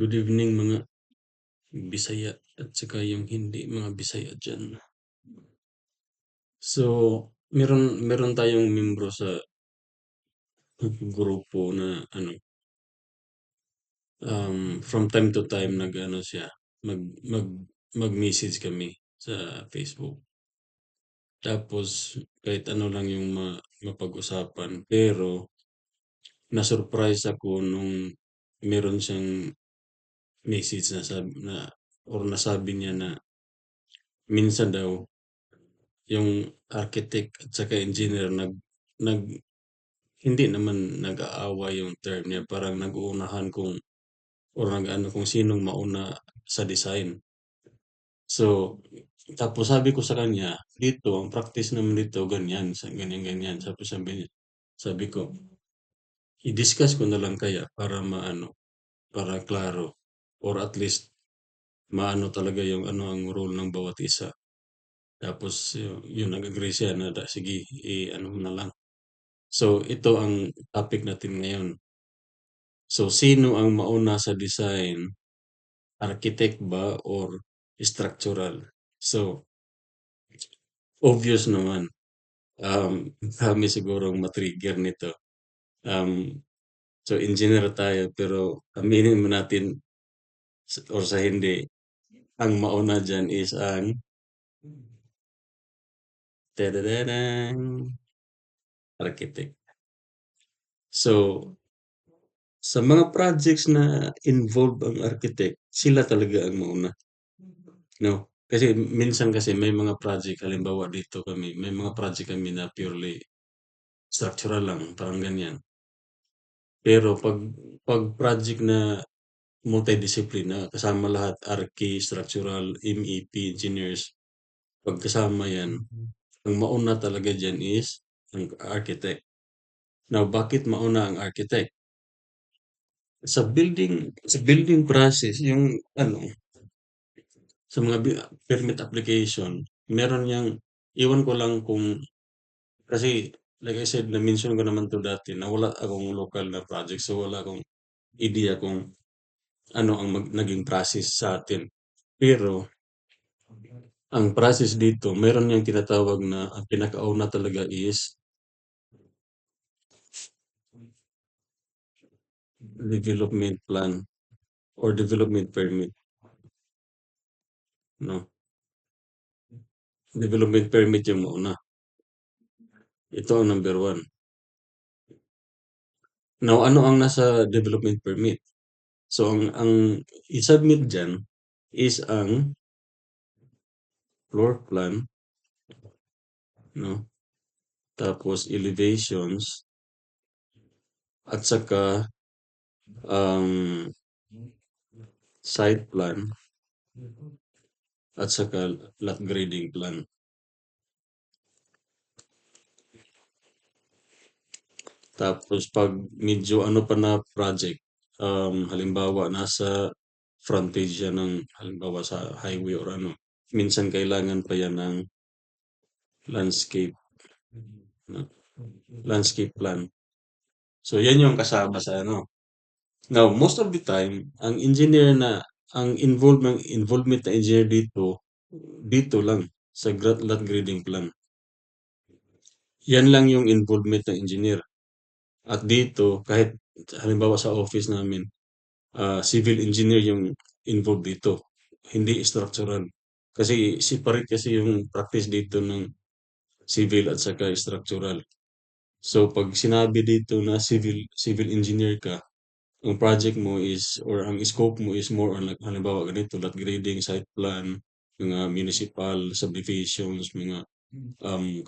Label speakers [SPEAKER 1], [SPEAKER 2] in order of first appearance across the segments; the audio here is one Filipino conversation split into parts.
[SPEAKER 1] Good evening mga Bisaya at saka yung hindi mga Bisaya diyan. So, meron tayong membro sa grupo na from time to time nag-ano siya, mag mag mag-message kami sa Facebook. Tapos kahit ano lang yung mapag-usapan, pero na-surprise ako nung meron siyang message na nasabi niya na minsan daw yung architect at saka engineer nag hindi naman nag-aaway yung term niya, parang nag-uunahan kung or nag-ano kung sinong mauna sa design. So, tapos sabi ko sa kanya, dito, ang practice naman dito, ganyan, ganyan, ganyan. Sabi ko, i-discuss ko na lang kaya para maano, para klaro, or at least maano talaga yung ano ang role ng bawat isa. Tapos, yun nag-agree siya na sige, i-ano mo na lang. So, ito ang topic natin ngayon. So, sino ang mauna sa design? Architect ba or structural? So, obvious naman. Kami sigurong matrigger nito. So, engineer tayo pero aminin mo natin or sa hindi, ang mauna dyan is ang tadadadang, architect. So, sa mga projects na involve ang architect, sila talaga ang mauna. No? Kasi minsan kasi may mga project, halimbawa dito kami, may mga project kami na purely structural lang, parang ganyan. Pero pag project na multidiscipline na kasama lahat, archi, structural, MEP, engineers, pagkasama yan, ang mauna talaga dyan is ang architect. Now, bakit mauna ang architect? Sa building process, yung ano, sa mga permit application, meron yang, iwan ko lang kung, kasi like I said, na-mention ko naman to dati na wala akong local na project, so wala akong idea kung ano ang naging process sa atin. Pero, ang process dito, meron niyang tinatawag na ang pinakauna talaga is development plan or development permit. No? Development permit yung mauna. Ito ang number one. Now, ano ang nasa development permit? So, ang i-submit dyan is ang floor plan, no? Tapos elevations, at saka um, site plan, at saka lot grading plan. Tapos pag medyo ano pa na project, halimbawa nasa frontage yan ng halimbawa sa highway or ano, minsan kailangan pa yan ng landscape, no? Landscape plan. So yan yung kasama sa ano. Now, most of the time, ang involvement na engineer dito lang sa lot grading plan. Yan lang yung involvement ng engineer. At dito, kahit halimbawa sa office namin, civil engineer yung involved dito, hindi structural. Kasi separate kasi yung practice dito ng civil at saka structural. So pag sinabi dito na civil engineer ka, ang project mo is or ang scope mo is more on like halimbawa ganito, lot grading, site plan, mga municipal subdivisions, mga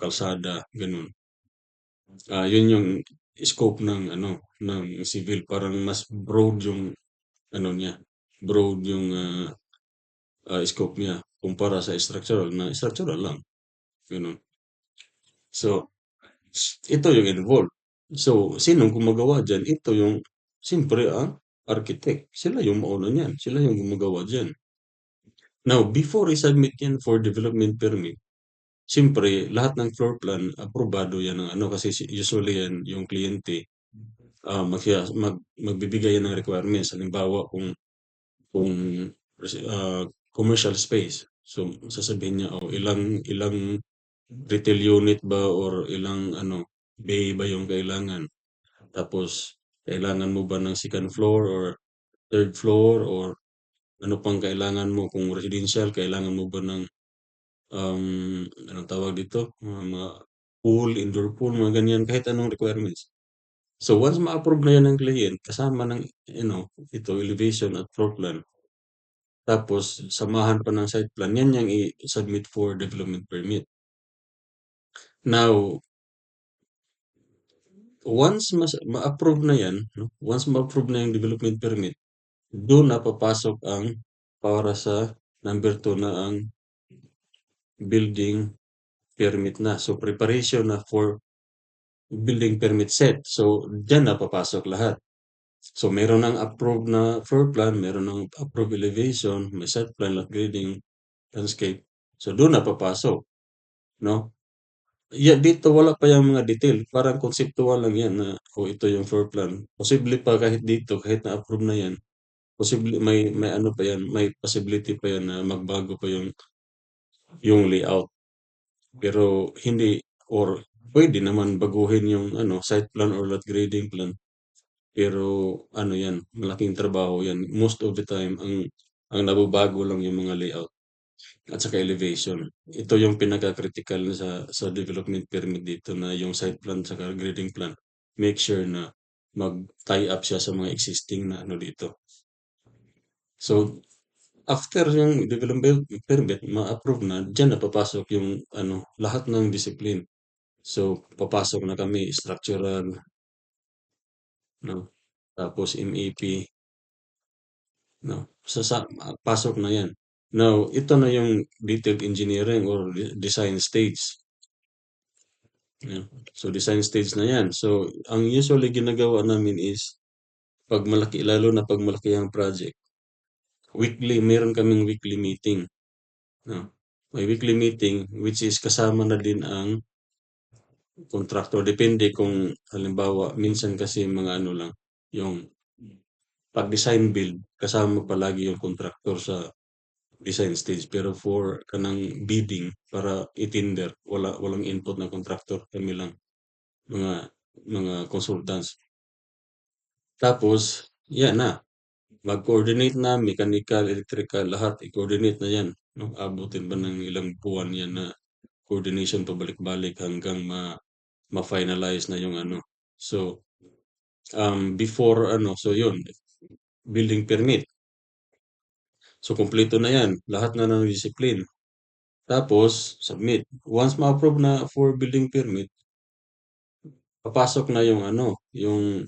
[SPEAKER 1] kalsada, ganun. Yun yung scope ng ano ng civil, parang mas broad yung ano niya, broad yung scope niya kumpara sa structural na structural lang, ganun. So, ito yung involved. So, sinong gumagawa diyan? Ito yung siyempre ang architect. Sila yung mauna niyan. Sila yung gumagawa diyan. Now, before i-submit yan for development permit, siyempre lahat ng floor plan aprobado yan ng ano kasi usually yan yung kliyente magbibigay yan ng requirements. Halimbawa, kung kung commercial space. So sasabihin niya, oh, ilang ilang retail unit ba or ilang ano bay ba yung kailangan. Tapos kailangan mo ba ng second floor or third floor or ano pang kailangan mo kung residential, kailangan mo ba ng anong tawag dito? Mga pool, indoor pool, mga ganyan, kahit anong requirements. So once ma-approve na yan ng client, kasama ng, ito, elevation at floor plan, tapos samahan pa ng site plan, yan yung i-submit for development permit. Now, once ma-approve na yan, no? Once ma-approve na yung development permit, doon na papasok ang para sa number 2 na ang building permit na. So preparation na for building permit set. So diyan na papasok lahat. So meron ng approved na floor plan, meron ng approved elevation, may site plan, lot grading, landscape. So doon na papasok, no? Yeah, dito wala pa yung mga detail. Parang conceptual lang yan na, oh, ito yung floor plan. Posible pa kahit dito, kahit na-approve na yan, posible may ano pa yan, may possibility pa yan na magbago pa yung layout. Pero hindi or pwede naman baguhin yung ano site plan or lot grading plan. Pero ano yan, malaking trabaho yan. Most of the time ang nababago lang yung mga layout at saka elevation. Ito yung pinaka-critical na sa development permit dito na yung site plan saka grading plan. Make sure na mag-tie up siya sa mga existing na ano dito. So after yung development permit ma-approve na, diyan na papasok yung ano lahat ng discipline. So papasok na kami structural, no? Tapos MEP, no? Pasok na 'yan. Now, ito na yung detailed engineering or design stage. Yan. So design stage na 'yan. So ang usually ginagawa namin is pag malaki, lalo na pag malaki ang project, weekly, meron kaming weekly meeting. No? May weekly meeting which is kasama na din ang contractor. Depende kung halimbawa, minsan kasi mga ano lang, yung pag-design build, kasama palagi yung contractor sa design stage. Pero for kanang bidding, para i-tender, walang input na contractor. Kami lang, mga mga consultants. Tapos, yan na. Mag-coordinate na, mechanical, electrical, lahat. I-coordinate na yan. No? Abutin ba ng ilang buwan yan na coordination pabalik-balik hanggang ma-finalize na yung ano. So, before ano, so yun, building permit. So, kumpleto na yan. Lahat na ng discipline. Tapos, submit. Once ma-approve na for building permit, papasok na yung ano, yung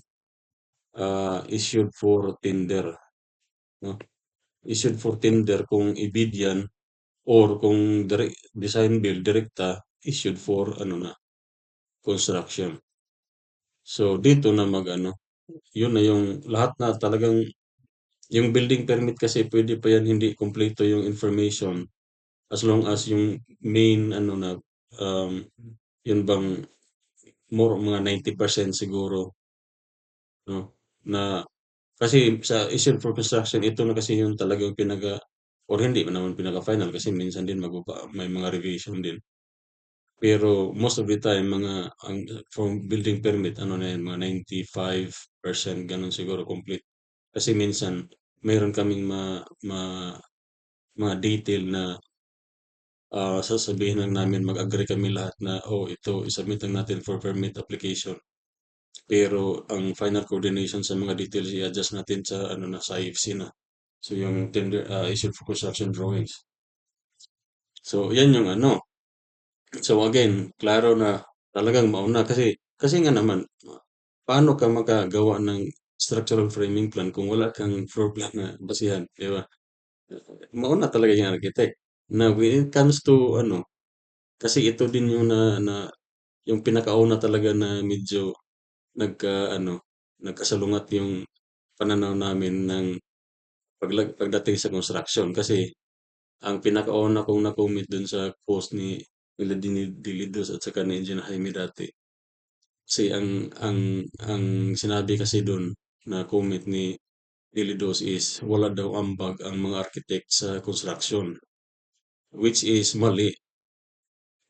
[SPEAKER 1] issued for tender. No? Issued for tender kung i-bid yan or kung design build direkta, issued for ano na, construction. So, dito na mag-ano, yun na yung lahat na talagang yung building permit kasi pwede pa yan hindi kumpleto yung information as long as yung main ano na um, yun bang more mga 90% siguro, no? Na kasi sa issue for construction ito na kasi yung talagang or hindi man naman pinaka-final kasi minsan din may mga revision din. Pero most of the time mga ang from building permit ano na yan mga 95% ganun siguro complete. Kasi minsan meron kaming mga detail na sasabihin lang namin mag-agree kami lahat na oh ito isubmit lang natin for permit application. Pero ang final coordination sa mga details i-adjust natin sa ano na sa IFC na. So yung tender issued for construction drawings. So yan yung ano. So again, klaro na talagang mauna kasi nga naman paano ka makagawa ng structural framing plan kung wala kang floor plan na basihan, di ba? Mauna talaga yung architect. Now when it comes to ano, kasi ito din yung na yung pinakauna talaga na medyo ano, nagkasalungat yung pananaw namin ng pagdating sa construction kasi ang pinakauna kong na-commit dun sa post nila Dilidos at saka ni Engineer Jaime dati. Kasi ang sinabi kasi dun na comment ni DILIDOS is wala daw ambag ang mga architect sa construction, which is mali,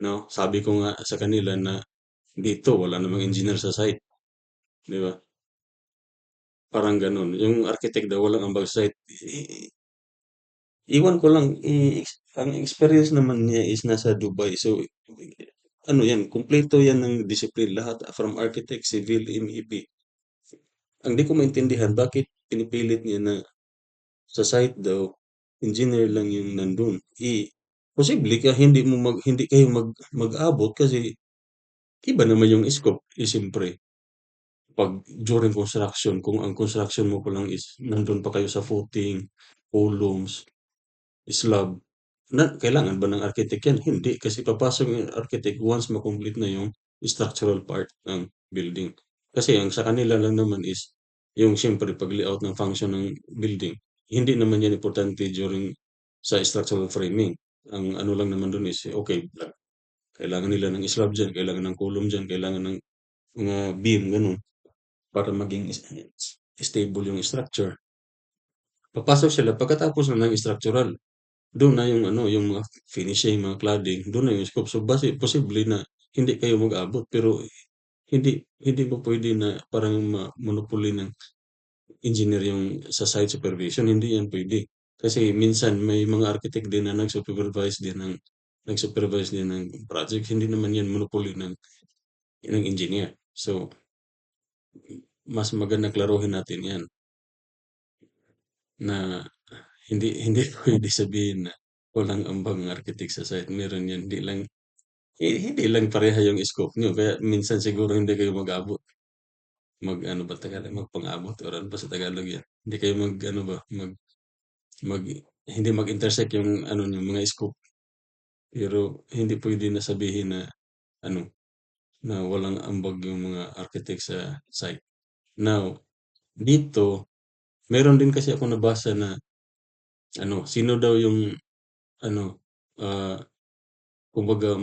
[SPEAKER 1] 'no? Sabi ko nga sa kanila na dito wala namang engineer sa site, 'di ba? Parang gano'n. Yung architect daw walang ambag sa site. Iwan ko lang, ang experience naman niya is nasa Dubai. So, ano yan, kumpleto yan ng discipline lahat from architect, civil, MEP. Ang di ko maintindihan, bakit pinipilit niya na sa site daw, engineer lang yung nandun. Posible ka hindi kayo mag-abot kasi iba naman yung scope. Siyempre, pag during construction, kung ang construction mo pa lang is nandun pa kayo sa footing, columns, slab, kailangan ba ng architect yan? Hindi, kasi papasok yung architect once makomplete na yung structural part ng building. Kasi ang sa kanila lang naman is yung siyempre pag-layout ng function ng building. Hindi naman yan importante during sa structural framing. Ang ano lang naman dun is, okay, kailangan nila ng slab dyan, kailangan ng column dyan, kailangan ng mga beam, ganun, para maging stable yung structure. Papasok sila pagkatapos na ng structural. Doon na yung ano, yung mga finishing, mga cladding, doon na yung scope. So, posible na hindi kayo mag-abot, pero hindi mo pwede na parang monopoly ng engineer yung sa site supervision. Hindi yan pwede. Kasi minsan may mga architect din na nag-supervise din ng project. Hindi naman yan monopoly ng engineer. So, mas maganda klaruhin natin yan na hindi pwede sabihin na walang ambag ang architect sa site. Meron yan. Hindi lang pareha yung scope niyo kaya minsan siguro hindi kayo mag-abot. Ano ba Tagalog, magpang-abot or ano ba sa Tagalog yan? Hindi kayo mag-ano ba, mag hindi mag-intersect yung ano niyo, mga scope. Pero hindi pwede na sabihin na ano, na walang ambag yung mga architect sa site. Now, dito, meron din kasi ako nabasa na ano, sino daw yung ano, ah, kumbaga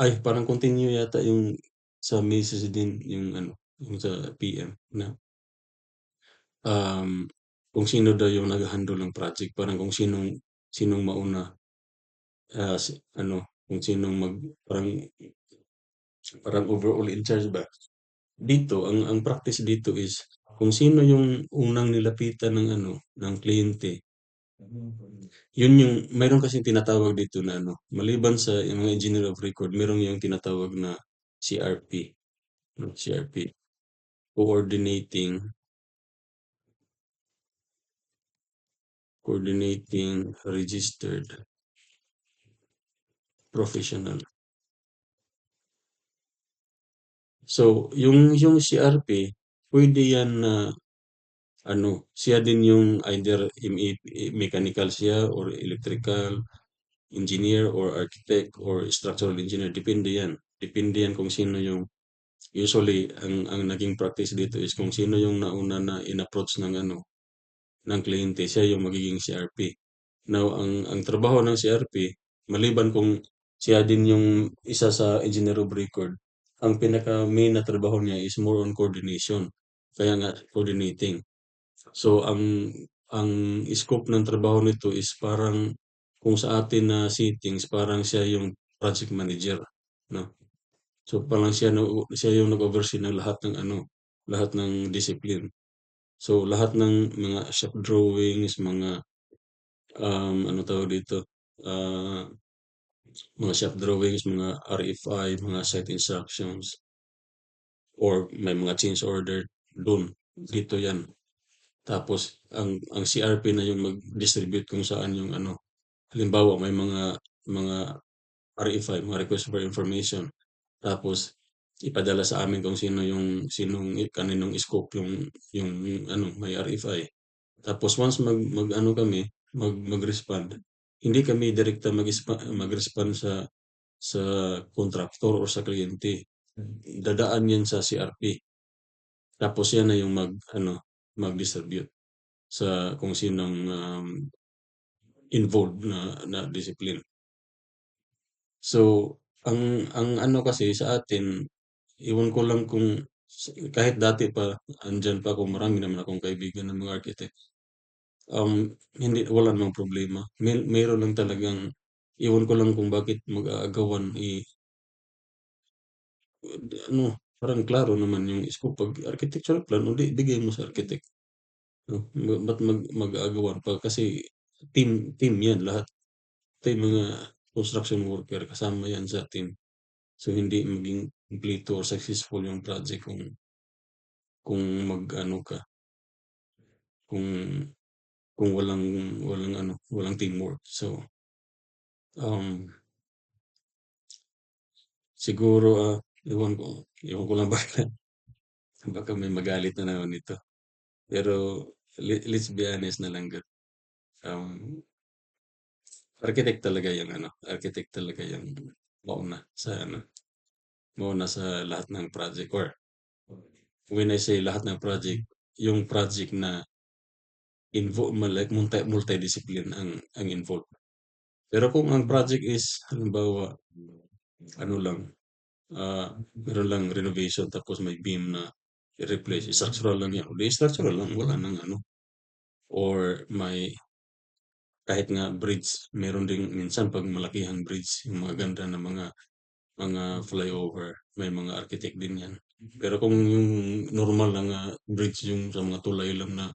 [SPEAKER 1] ay parang continue yata yung sa misis din yung ano, yung sa PM na um, kung sino daw yung nag-handle ng project, parang kung sinong mauna, ano, kung sinong parang overall in charge ba. Dito, ang practice dito is kung sino yung unang nilapitan ng ano, ng kliyente, yun yung, mayroon kasing tinatawag dito na ano, maliban sa yung mga engineer of record, mayroon yung tinatawag na CRP, no, CRP, coordinating, registered professional. So, yung CRP, pwede yan na ano, siya din yung either mechanical siya or electrical engineer or architect or structural engineer. Depende yan. Depende yan kung sino yung usually ang naging practice dito is kung sino yung nauna na in-approach ng ano ng kliyente, siya yung magiging CRP. Now, ang trabaho ng CRP, maliban kung siya din yung isa sa engineer of record, ang pinaka-main na trabaho niya is more on coordination. Kaya nga, coordinating. So, ang scope ng trabaho nito is parang kung sa atin na settings, parang siya yung project manager, no? So, parang siya yung nag-oversee ng lahat ng ano, lahat ng discipline. So, lahat ng mga shop drawings, mga ano tawag dito, ah, mga shop drawings, mga RFI, mga site instructions, or may mga change order, dun, dito yan. Tapos, ang CRP na yung mag-distribute kung saan yung ano, halimbawa may mga RFI, mga request for information. Tapos, ipadala sa amin kung kaninong scope yung ano, may RFI. Tapos once mag-ano kami, mag-respond, hindi kami direkta mag-respond sa contractor or sa kliyente. Dadaan yan sa CRP. Tapos yan na yung ano, mag-distribute sa kung sinong involved na discipline. So, ang ano kasi sa atin, iwan ko lang kung kahit dati pa, andiyan pa ako, marami naman akong kaibigan na mga architect. Hindi, wala namang problema. Meron lang talagang, iwan ko lang kung bakit mag-aagawan, ano, parang klaro naman yung scope. Pag architectural plan, edi bigay mo sa architect. No? Ba't mag-aagawan pa? Kasi team yan lahat. Tayo mga construction worker, kasama yan sa team. So hindi maging complete or successful yung project kung mag-ano ka, kung walang ano, walang teamwork. So um siguro ewan ko lang baka may magalit na naman nito. Pero let's be honest na lang God. Um architect talaga yung mauna sa ano, mauna sa lahat ng project, or when I say lahat ng project, yung project na like multidiscipline ang involved. Pero kung ang project is halimbawa ano lang, meron lang renovation tapos may beam na i-replace, structural lang yan, di structural lang, wala nang ano. Or may kahit nga bridge, meron ding minsan 'pag malakihang bridge, yung mga ganda na mga flyover, may mga architect din yan. Pero kung yung normal lang na bridge, yung sa mga tulay lang na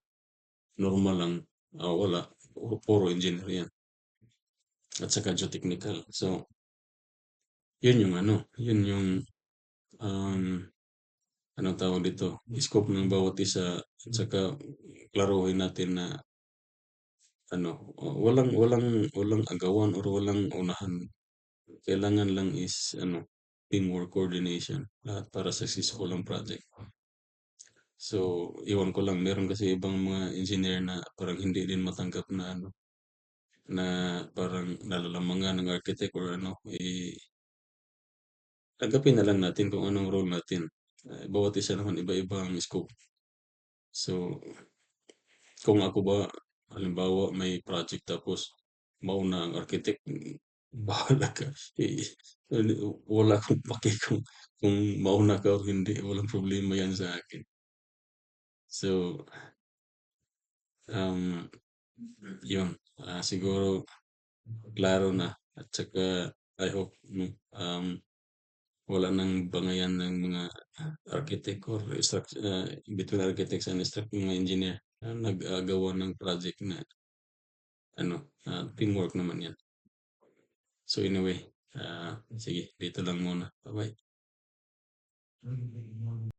[SPEAKER 1] normal lang, wala, puro engineer yan at saka geotechnical. So, yun yung ano, yun yung, um, anong tawag dito, scope ng bawat isa, at saka klaruhin natin na ano, walang walang walang agawan or walang unahan. Kailangan lang is ano, teamwork, coordination, lahat para successful ang project. So, iwan ko lang, meron kasi ibang mga engineer na parang hindi din matanggap na ano, na parang nalalamangan ng architect or ano, tanggapin na lang natin kung anong role natin. Bawat isa naman iba-iba ang scope. So, kung ako ba, halimbawa may project tapos mauna ang architect, bahala ka. Eh, wala akong pake kung mauna ka o hindi. Walang problema yan sa akin. So, um, yun. Siguro, klaro na. At saka, I hope, wala nang bangayan ng mga architect or between architects and mga engineer na nag-agawan ng project na ano, teamwork naman yan. So anyway, sige, dito lang muna. Bye-bye.